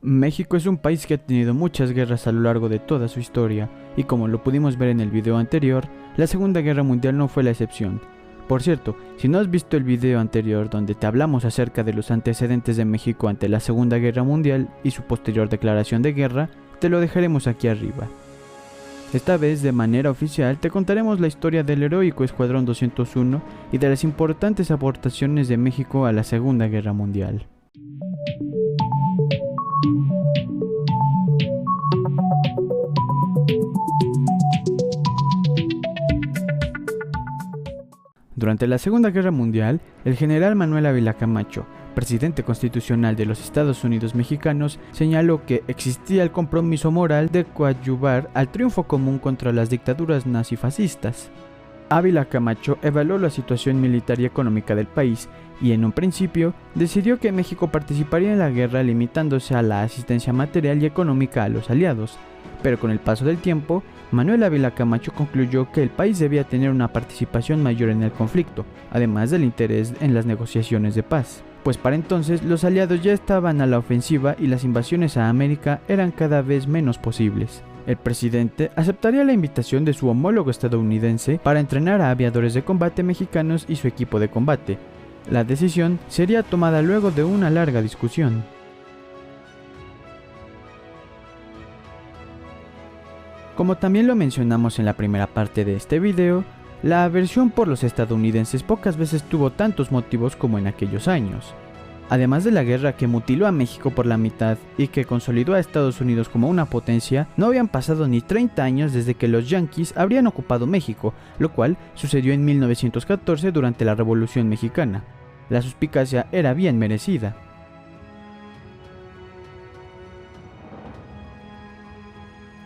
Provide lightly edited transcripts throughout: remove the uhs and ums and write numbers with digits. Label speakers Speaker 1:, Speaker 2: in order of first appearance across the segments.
Speaker 1: México es un país que ha tenido muchas guerras a lo largo de toda su historia, y como lo pudimos ver en el video anterior, la Segunda Guerra Mundial no fue la excepción. Por cierto, si no has visto el video anterior donde te hablamos acerca de los antecedentes de México ante la Segunda Guerra Mundial y su posterior declaración de guerra, te lo dejaremos aquí arriba. Esta vez, de manera oficial, te contaremos la historia del heroico Escuadrón 201 y de las importantes aportaciones de México a la Segunda Guerra Mundial. Durante la Segunda Guerra Mundial, el general Manuel Ávila Camacho, presidente constitucional de los Estados Unidos mexicanos, señaló que existía el compromiso moral de coadyuvar al triunfo común contra las dictaduras nazifascistas. Ávila Camacho evaluó la situación militar y económica del país y en un principio decidió que México participaría en la guerra limitándose a la asistencia material y económica a los aliados, pero con el paso del tiempo, Manuel Ávila Camacho concluyó que el país debía tener una participación mayor en el conflicto, además del interés en las negociaciones de paz, pues para entonces los aliados ya estaban a la ofensiva y las invasiones a América eran cada vez menos posibles. El presidente aceptaría la invitación de su homólogo estadounidense para entrenar a aviadores de combate mexicanos y su equipo de combate. La decisión sería tomada luego de una larga discusión. Como también lo mencionamos en la primera parte de este video, la aversión por los estadounidenses pocas veces tuvo tantos motivos como en aquellos años. Además de la guerra que mutiló a México por la mitad y que consolidó a Estados Unidos como una potencia, no habían pasado ni 30 años desde que los yanquis habrían ocupado México, lo cual sucedió en 1914 durante la Revolución Mexicana. La suspicacia era bien merecida.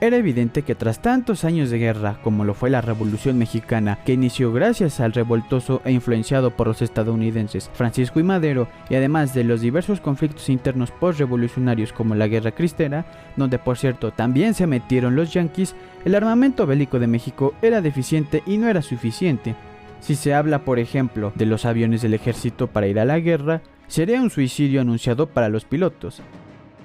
Speaker 1: Era evidente que tras tantos años de guerra, como lo fue la Revolución Mexicana, que inició gracias al revoltoso e influenciado por los estadounidenses Francisco I. Madero, y además de los diversos conflictos internos postrevolucionarios como la Guerra Cristera, donde por cierto también se metieron los yanquis, el armamento bélico de México era deficiente y no era suficiente. Si se habla, por ejemplo, de los aviones del ejército para ir a la guerra, sería un suicidio anunciado para los pilotos.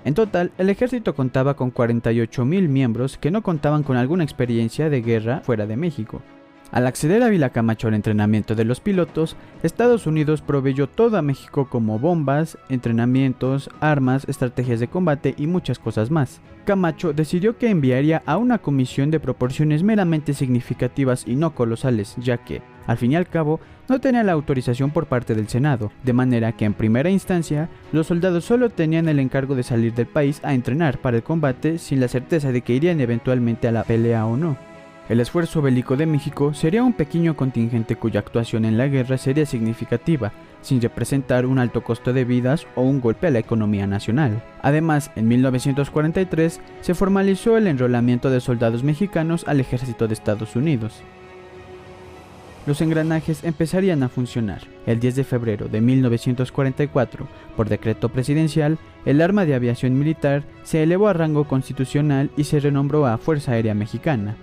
Speaker 1: En total, el ejército contaba con 48,000 miembros que no contaban con alguna experiencia de guerra fuera de México. Al acceder a Ávila Camacho al entrenamiento de los pilotos, Estados Unidos proveyó todo a México como bombas, entrenamientos, armas, estrategias de combate y muchas cosas más. Camacho decidió que enviaría a una comisión de proporciones meramente significativas y no colosales, ya que, al fin y al cabo, no tenía la autorización por parte del Senado, de manera que en primera instancia, los soldados solo tenían el encargo de salir del país a entrenar para el combate sin la certeza de que irían eventualmente a la pelea o no. El esfuerzo bélico de México sería un pequeño contingente cuya actuación en la guerra sería significativa, sin representar un alto costo de vidas o un golpe a la economía nacional. Además, en 1943 se formalizó el enrolamiento de soldados mexicanos al ejército de Estados Unidos. Los engranajes empezarían a funcionar. El 10 de febrero de 1944, por decreto presidencial, el arma de aviación militar se elevó a rango constitucional y se renombró a Fuerza Aérea Mexicana.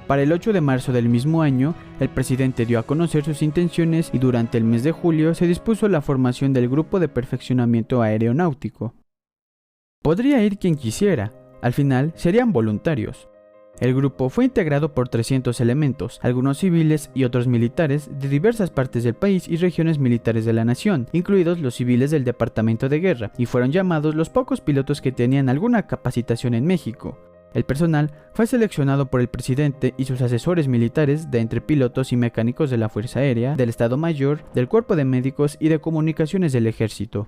Speaker 1: Para el 8 de marzo del mismo año, el presidente dio a conocer sus intenciones y durante el mes de julio se dispuso la formación del Grupo de Perfeccionamiento Aeronáutico. Podría ir quien quisiera, al final serían voluntarios. El grupo fue integrado por 300 elementos, algunos civiles y otros militares de diversas partes del país y regiones militares de la nación, incluidos los civiles del Departamento de Guerra, y fueron llamados los pocos pilotos que tenían alguna capacitación en México. El personal fue seleccionado por el presidente y sus asesores militares de entre pilotos y mecánicos de la Fuerza Aérea, del Estado Mayor, del Cuerpo de Médicos y de Comunicaciones del Ejército.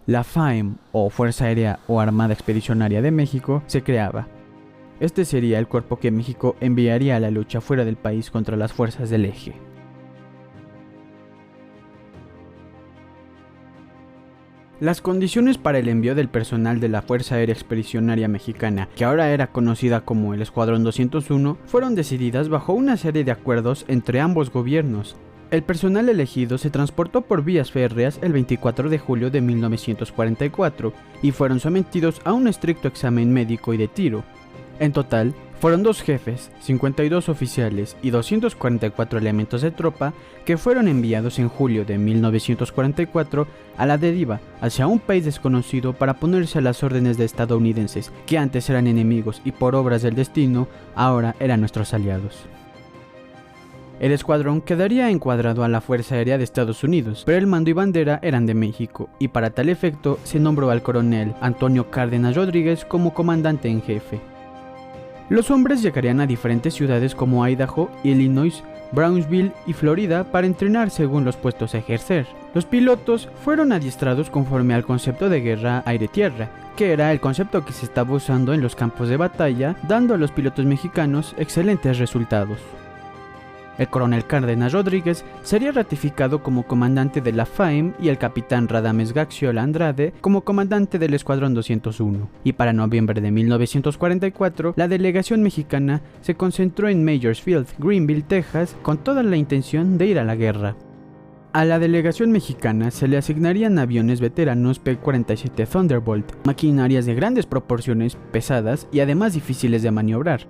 Speaker 1: La FAEM, o Fuerza Aérea o Armada Expedicionaria de México, se creaba. Este sería el cuerpo que México enviaría a la lucha fuera del país contra las fuerzas del eje. Las condiciones para el envío del personal de la Fuerza Aérea Expedicionaria Mexicana, que ahora era conocida como el Escuadrón 201, fueron decididas bajo una serie de acuerdos entre ambos gobiernos. El personal elegido se transportó por vías férreas el 24 de julio de 1944 y fueron sometidos a un estricto examen médico y de tiro. En total, Fueron 2 jefes, 52 oficiales y 244 elementos de tropa que fueron enviados en julio de 1944 a la deriva hacia un país desconocido para ponerse a las órdenes de estadounidenses que antes eran enemigos y por obras del destino ahora eran nuestros aliados. El escuadrón quedaría encuadrado a la Fuerza Aérea de Estados Unidos, pero el mando y bandera eran de México, y para tal efecto se nombró al coronel Antonio Cárdenas Rodríguez como comandante en jefe. Los hombres llegarían a diferentes ciudades como Idaho, Illinois, Brownsville y Florida para entrenar según los puestos a ejercer. Los pilotos fueron adiestrados conforme al concepto de guerra aire-tierra, que era el concepto que se estaba usando en los campos de batalla, dando a los pilotos mexicanos excelentes resultados. El coronel Cárdenas Rodríguez sería ratificado como comandante de la FAEM y el capitán Radames Gaxiola Andrade como comandante del Escuadrón 201. Y para noviembre de 1944, la delegación mexicana se concentró en Majorsfield, Greenville, Texas, con toda la intención de ir a la guerra. A la delegación mexicana se le asignarían aviones veteranos P-47 Thunderbolt, maquinarias de grandes proporciones, pesadas y además difíciles de maniobrar.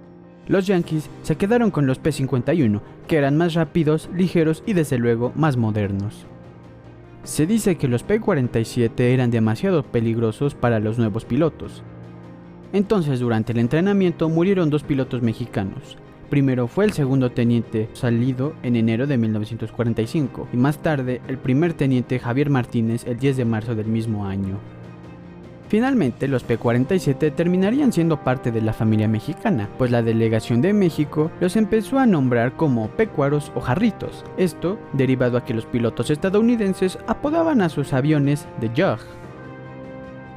Speaker 1: Los yanquis se quedaron con los P-51, que eran más rápidos, ligeros y desde luego más modernos. Se dice que los P-47 eran demasiado peligrosos para los nuevos pilotos. Entonces durante el entrenamiento murieron 2 pilotos mexicanos. Primero fue el segundo teniente salido en enero de 1945 y más tarde el primer teniente Javier Martínez el 10 de marzo del mismo año. Finalmente, los P-47 terminarían siendo parte de la familia mexicana, pues la delegación de México los empezó a nombrar como pecuaros o jarritos, esto derivado a que los pilotos estadounidenses apodaban a sus aviones de Jug.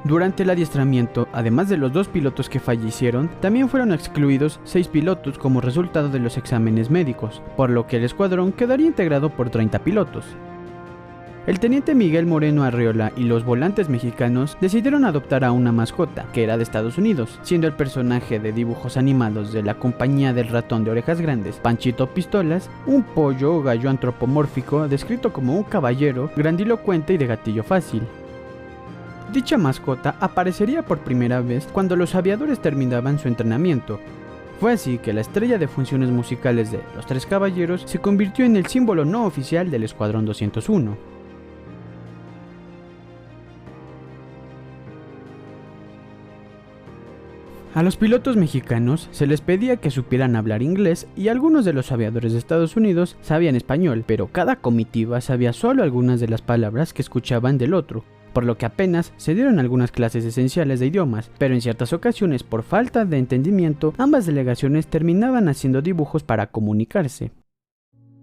Speaker 1: Durante el adiestramiento, además de los 2 pilotos que fallecieron, también fueron excluidos 6 pilotos como resultado de los exámenes médicos, por lo que el escuadrón quedaría integrado por 30 pilotos. El teniente Miguel Moreno Arreola y los volantes mexicanos decidieron adoptar a una mascota, que era de Estados Unidos, siendo el personaje de dibujos animados de la compañía del ratón de orejas grandes, Panchito Pistolas, un pollo o gallo antropomórfico descrito como un caballero, grandilocuente y de gatillo fácil. Dicha mascota aparecería por primera vez cuando los aviadores terminaban su entrenamiento. Fue así que la estrella de funciones musicales de Los Tres Caballeros se convirtió en el símbolo no oficial del Escuadrón 201. A los pilotos mexicanos se les pedía que supieran hablar inglés y algunos de los aviadores de Estados Unidos sabían español, pero cada comitiva sabía solo algunas de las palabras que escuchaban del otro, por lo que apenas se dieron algunas clases esenciales de idiomas, pero en ciertas ocasiones por falta de entendimiento ambas delegaciones terminaban haciendo dibujos para comunicarse.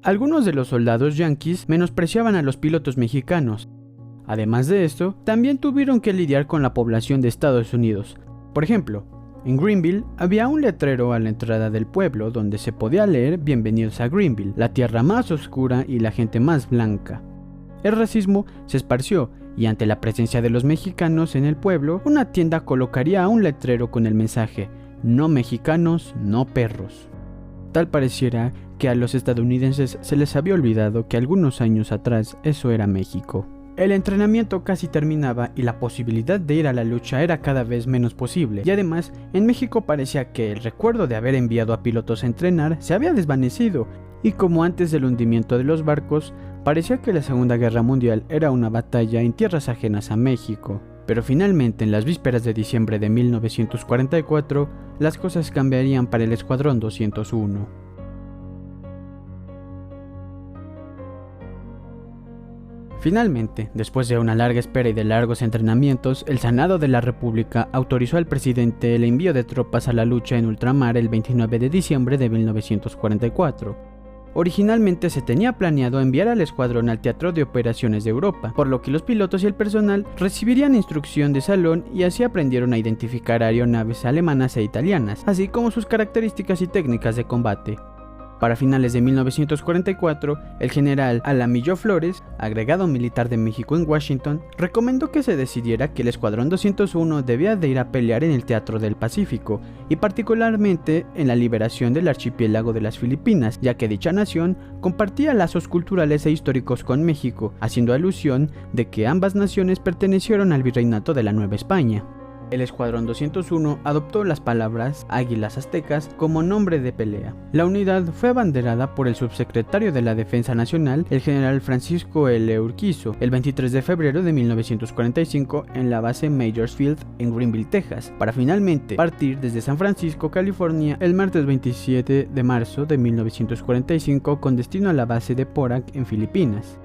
Speaker 1: Algunos de los soldados yanquis menospreciaban a los pilotos mexicanos. Además de esto, también tuvieron que lidiar con la población de Estados Unidos. Por ejemplo, en Greenville había un letrero a la entrada del pueblo donde se podía leer "Bienvenidos a Greenville, la tierra más oscura y la gente más blanca". El racismo se esparció y ante la presencia de los mexicanos en el pueblo, una tienda colocaría un letrero con el mensaje "No mexicanos, no perros". Tal pareciera que a los estadounidenses se les había olvidado que algunos años atrás eso era México. El entrenamiento casi terminaba y la posibilidad de ir a la lucha era cada vez menos posible, y además en México parecía que el recuerdo de haber enviado a pilotos a entrenar se había desvanecido, y como antes del hundimiento de los barcos, parecía que la Segunda Guerra Mundial era una batalla en tierras ajenas a México. Pero finalmente en las vísperas de diciembre de 1944, las cosas cambiarían para el Escuadrón 201. Finalmente, después de una larga espera y de largos entrenamientos, el Senado de la República autorizó al presidente el envío de tropas a la lucha en ultramar el 29 de diciembre de 1944. Originalmente se tenía planeado enviar al escuadrón al Teatro de Operaciones de Europa, por lo que los pilotos y el personal recibirían instrucción de salón y así aprendieron a identificar aeronaves alemanas e italianas, así como sus características y técnicas de combate. Para finales de 1944, el general Alamillo Flores, agregado militar de México en Washington, recomendó que se decidiera que el Escuadrón 201 debía de ir a pelear en el Teatro del Pacífico, y particularmente en la liberación del archipiélago de las Filipinas, ya que dicha nación compartía lazos culturales e históricos con México, haciendo alusión de que ambas naciones pertenecieron al virreinato de la Nueva España. El Escuadrón 201 adoptó las palabras Águilas Aztecas como nombre de pelea. La unidad fue abanderada por el subsecretario de la Defensa Nacional, el general Francisco L. Urquizo, el 23 de febrero de 1945 en la base Majors Field en Greenville, Texas, para finalmente partir desde San Francisco, California, el martes 27 de marzo de 1945 con destino a la base de Porac en Filipinas.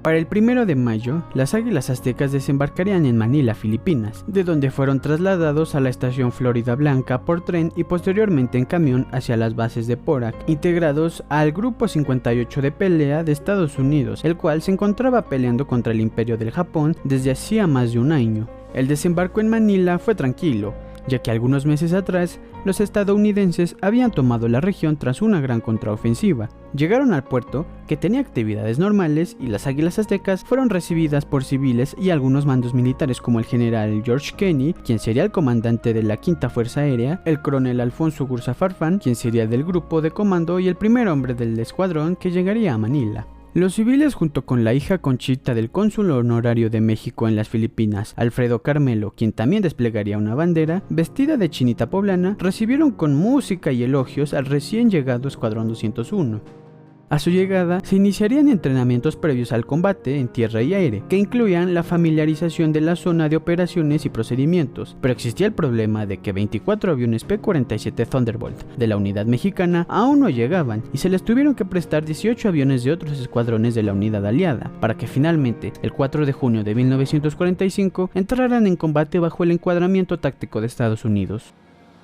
Speaker 1: Para el 1 de mayo, las Águilas Aztecas desembarcarían en Manila, Filipinas, de donde fueron trasladados a la estación Florida Blanca por tren y posteriormente en camión hacia las bases de Porac, integrados al Grupo 58 de pelea de Estados Unidos, el cual se encontraba peleando contra el Imperio del Japón desde hacía más de un año. El desembarco en Manila fue tranquilo, ya que algunos meses atrás los estadounidenses habían tomado la región tras una gran contraofensiva. Llegaron al puerto, que tenía actividades normales, y las Águilas Aztecas fueron recibidas por civiles y algunos mandos militares como el general George Kenney, quien sería el comandante de la Quinta Fuerza Aérea, el coronel Alfonso Gursa Farfán, quien sería del grupo de comando y el primer hombre del escuadrón que llegaría a Manila. Los civiles, junto con la hija Conchita del cónsul honorario de México en las Filipinas, Alfredo Carmelo, quien también desplegaría una bandera, vestida de chinita poblana, recibieron con música y elogios al recién llegado Escuadrón 201. A su llegada, se iniciarían entrenamientos previos al combate en tierra y aire, que incluían la familiarización de la zona de operaciones y procedimientos, pero existía el problema de que 24 aviones P-47 Thunderbolt de la unidad mexicana aún no llegaban, y se les tuvieron que prestar 18 aviones de otros escuadrones de la unidad aliada, para que finalmente, el 4 de junio de 1945, entraran en combate bajo el encuadramiento táctico de Estados Unidos.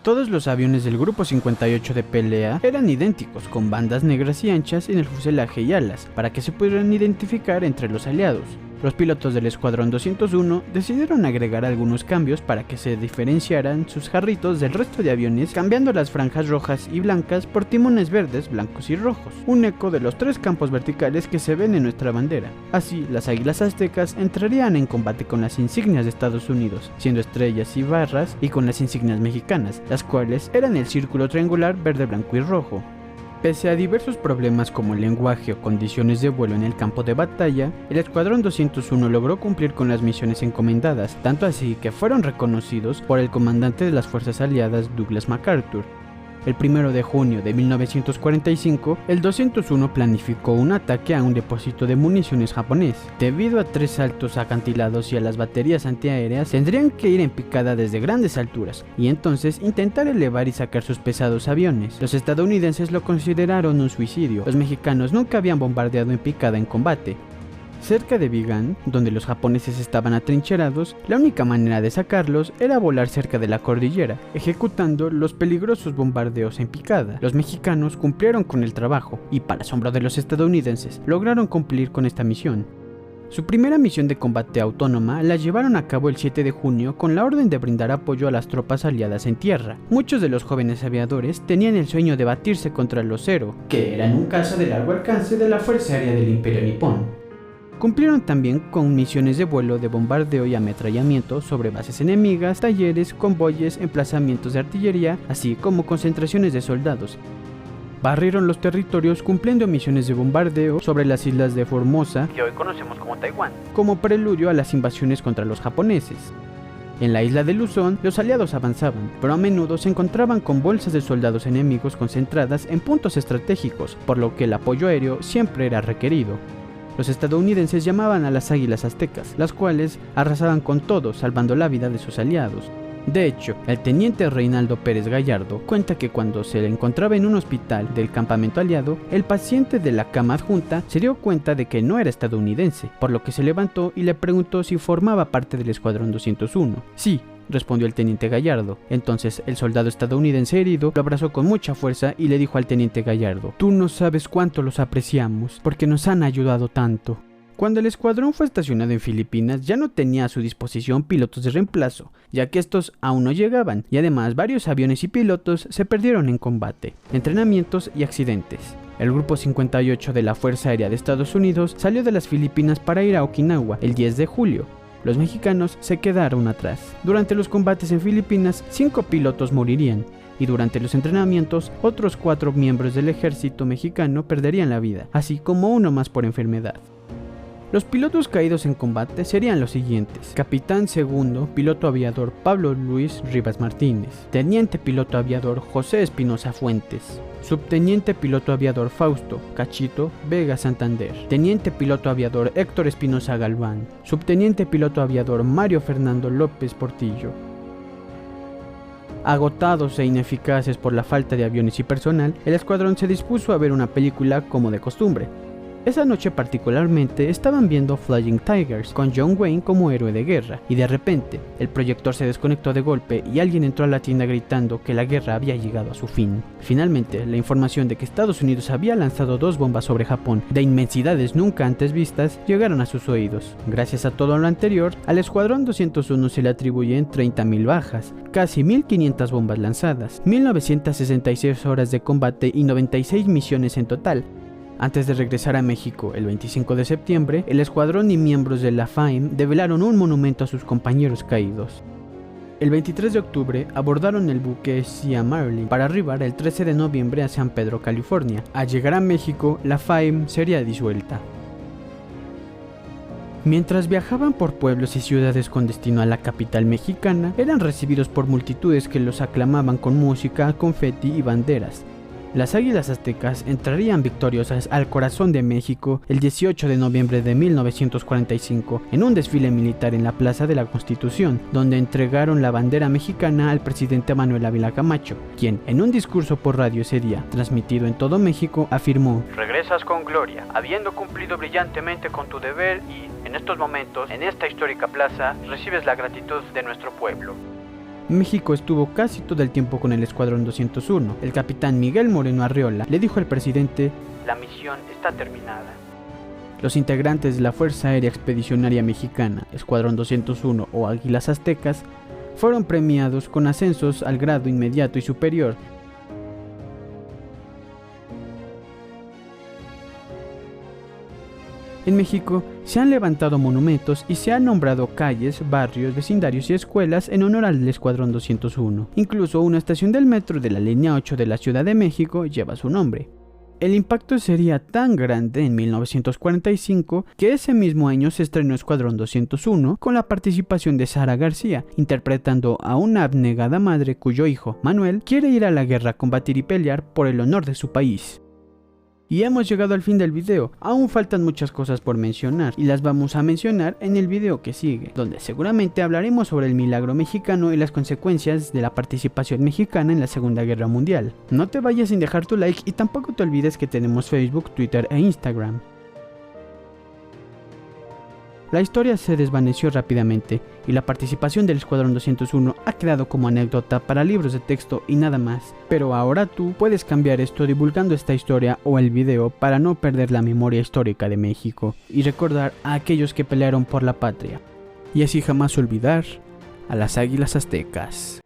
Speaker 1: Todos los aviones del Grupo 58 de pelea eran idénticos, con bandas negras y anchas en el fuselaje y alas, para que se pudieran identificar entre los aliados. Los pilotos del Escuadrón 201 decidieron agregar algunos cambios para que se diferenciaran sus jarritos del resto de aviones, cambiando las franjas rojas y blancas por timones verdes, blancos y rojos, un eco de los 3 campos verticales que se ven en nuestra bandera. Así, las Águilas Aztecas entrarían en combate con las insignias de Estados Unidos, siendo estrellas y barras, y con las insignias mexicanas, las cuales eran el círculo triangular verde, blanco y rojo. Pese a diversos problemas como el lenguaje o condiciones de vuelo en el campo de batalla, el Escuadrón 201 logró cumplir con las misiones encomendadas, tanto así que fueron reconocidos por el comandante de las fuerzas aliadas Douglas MacArthur. El 1 de junio de 1945, el 201 planificó un ataque a un depósito de municiones japonés. Debido a 3 altos acantilados y a las baterías antiaéreas, tendrían que ir en picada desde grandes alturas, y entonces intentar elevar y sacar sus pesados aviones. Los estadounidenses lo consideraron un suicidio. Los mexicanos nunca habían bombardeado en picada en combate. Cerca de Vigan, donde los japoneses estaban atrincherados, la única manera de sacarlos era volar cerca de la cordillera, ejecutando los peligrosos bombardeos en picada. Los mexicanos cumplieron con el trabajo y, para asombro de los estadounidenses, lograron cumplir con esta misión. Su primera misión de combate autónoma la llevaron a cabo el 7 de junio con la orden de brindar apoyo a las tropas aliadas en tierra. Muchos de los jóvenes aviadores tenían el sueño de batirse contra los Zero, que eran un caza de largo alcance de la Fuerza Aérea del Imperio Nipón. Cumplieron también con misiones de vuelo, de bombardeo y ametrallamiento sobre bases enemigas, talleres, convoyes, emplazamientos de artillería, así como concentraciones de soldados. Barrieron los territorios cumpliendo misiones de bombardeo sobre las islas de Formosa, que hoy conocemos como Taiwán, como preludio a las invasiones contra los japoneses. En la isla de Luzón, los aliados avanzaban, pero a menudo se encontraban con bolsas de soldados enemigos concentradas en puntos estratégicos, por lo que el apoyo aéreo siempre era requerido. Los estadounidenses llamaban a las Águilas Aztecas, las cuales arrasaban con todo, salvando la vida de sus aliados. De hecho, el teniente Reinaldo Pérez Gallardo cuenta que cuando se le encontraba en un hospital del campamento aliado, el paciente de la cama adjunta se dio cuenta de que no era estadounidense, por lo que se levantó y le preguntó si formaba parte del Escuadrón 201. Sí, respondió el teniente Gallardo. Entonces el soldado estadounidense herido lo abrazó con mucha fuerza y le dijo al teniente Gallardo: «Tú no sabes cuánto los apreciamos, porque nos han ayudado tanto». Cuando el escuadrón fue estacionado en Filipinas, ya no tenía a su disposición pilotos de reemplazo, ya que estos aún no llegaban, y además varios aviones y pilotos se perdieron en combate, entrenamientos y accidentes. El Grupo 58 de la Fuerza Aérea de Estados Unidos salió de las Filipinas para ir a Okinawa el 10 de julio. Los mexicanos se quedaron atrás. Durante los combates en Filipinas, 5 pilotos morirían, y durante los entrenamientos, otros 4 miembros del ejército mexicano perderían la vida, así como uno más por enfermedad. Los pilotos caídos en combate serían los siguientes: Capitán segundo, piloto aviador Pablo Luis Rivas Martínez, Teniente piloto aviador José Espinosa Fuentes, Subteniente piloto aviador Fausto Cachito Vega Santander, Teniente piloto aviador Héctor Espinosa Galván, Subteniente piloto aviador Mario Fernando López Portillo. Agotados e ineficaces por la falta de aviones y personal, el escuadrón se dispuso a ver una película como de costumbre. Esa noche particularmente estaban viendo Flying Tigers con John Wayne como héroe de guerra, y de repente el proyector se desconectó de golpe y alguien entró a la tienda gritando que la guerra había llegado a su fin. Finalmente, la información de que Estados Unidos había lanzado 2 bombas sobre Japón de inmensidades nunca antes vistas llegaron a sus oídos. Gracias a todo lo anterior, al Escuadrón 201 se le atribuyen 30.000 bajas, casi 1.500 bombas lanzadas, 1.966 horas de combate y 96 misiones en total. Antes de regresar a México el 25 de septiembre, el escuadrón y miembros de la FAIM develaron un monumento a sus compañeros caídos. El 23 de octubre abordaron el buque Sea Maryland para arribar el 13 de noviembre a San Pedro, California. Al llegar a México, la FAIM sería disuelta. Mientras viajaban por pueblos y ciudades con destino a la capital mexicana, eran recibidos por multitudes que los aclamaban con música, confeti y banderas. Las Águilas Aztecas entrarían victoriosas al corazón de México el 18 de noviembre de 1945 en un desfile militar en la Plaza de la Constitución, donde entregaron la bandera mexicana al presidente Manuel Ávila Camacho, quien en un discurso por radio ese día, transmitido en todo México, afirmó: "Regresas con gloria, habiendo cumplido brillantemente con tu deber y, en estos momentos, en esta histórica plaza, recibes la gratitud de nuestro pueblo". México estuvo casi todo el tiempo con el Escuadrón 201. El capitán Miguel Moreno Arriola le dijo al presidente: "La misión está terminada". Los integrantes de la Fuerza Aérea Expedicionaria Mexicana, Escuadrón 201 o Águilas Aztecas, fueron premiados con ascensos al grado inmediato y superior. En México se han levantado monumentos y se han nombrado calles, barrios, vecindarios y escuelas en honor al Escuadrón 201. Incluso una estación del metro de la línea 8 de la Ciudad de México lleva su nombre. El impacto sería tan grande en 1945 que ese mismo año se estrenó Escuadrón 201 con la participación de Sara García, interpretando a una abnegada madre cuyo hijo, Manuel, quiere ir a la guerra a combatir y pelear por el honor de su país. Y hemos llegado al fin del video. Aún faltan muchas cosas por mencionar y las vamos a mencionar en el video que sigue, donde seguramente hablaremos sobre el milagro mexicano y las consecuencias de la participación mexicana en la Segunda Guerra Mundial. No te vayas sin dejar tu like y tampoco te olvides que tenemos Facebook, Twitter e Instagram. La historia se desvaneció rápidamente y la participación del Escuadrón 201 ha quedado como anécdota para libros de texto y nada más. Pero ahora tú puedes cambiar esto divulgando esta historia o el video para no perder la memoria histórica de México y recordar a aquellos que pelearon por la patria. Y así jamás olvidar a las Águilas Aztecas.